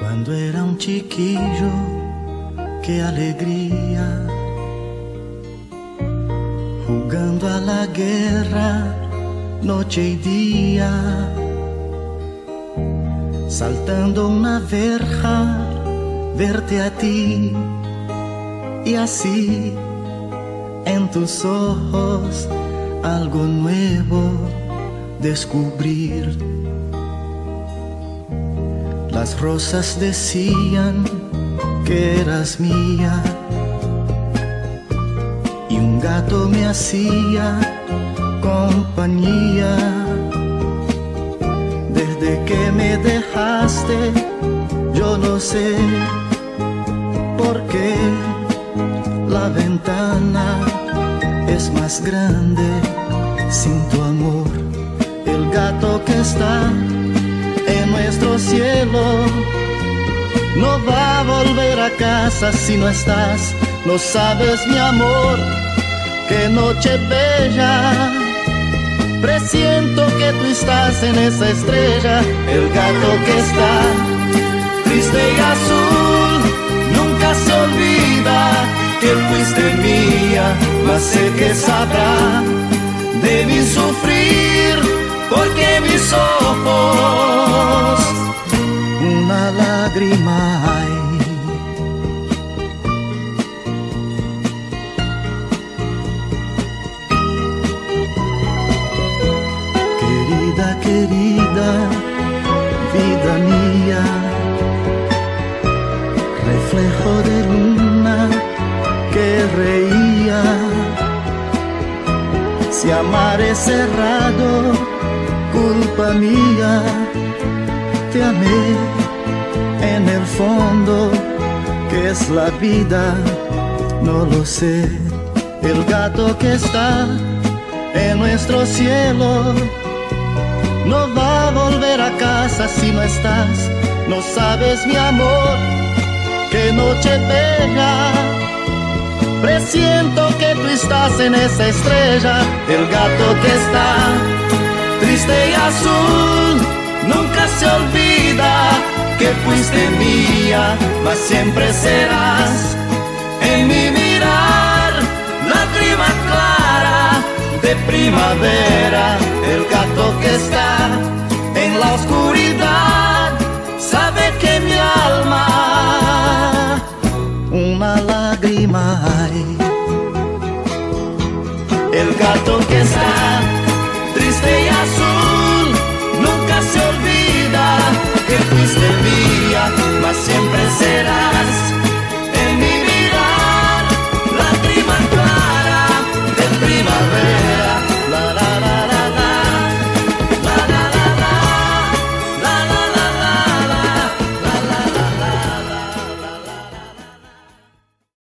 Cuando era un chiquillo, qué alegría, jugando a la guerra, noche y día, saltando una verja, verte a ti, y así en tus ojos algo nuevo descubrir. Las rosas decían que eras mía y un gato me hacía compañía. Desde que me dejaste, yo no sé por qué la ventana es más grande sin tu amor. El gato que está en nuestro cielo no va a volver a casa si no estás. No sabes, mi amor, qué noche bella, presiento que tú estás en esa estrella. El gato que está triste y azul nunca se olvida que fuiste mía, mas sé que sabrá de mi sufrir, porque mis ojos una lágrima hay. Querida, querida, vida mía, reflejo de luna que reía. Si amar es cerrado, culpa mía, te amé en el fondo, que es la vida, no lo sé. El gato que está en nuestro cielo no va a volver a casa si no estás. No sabes, mi amor, qué noche bella, presiento que tú estás en esa estrella. El gato que está triste y azul nunca se olvida que fuiste mía, mas siempre serás en mi mirar, lágrima clara de primavera. El gato que está en la oscuridad sabe que mi alma una lágrima hay. El gato que está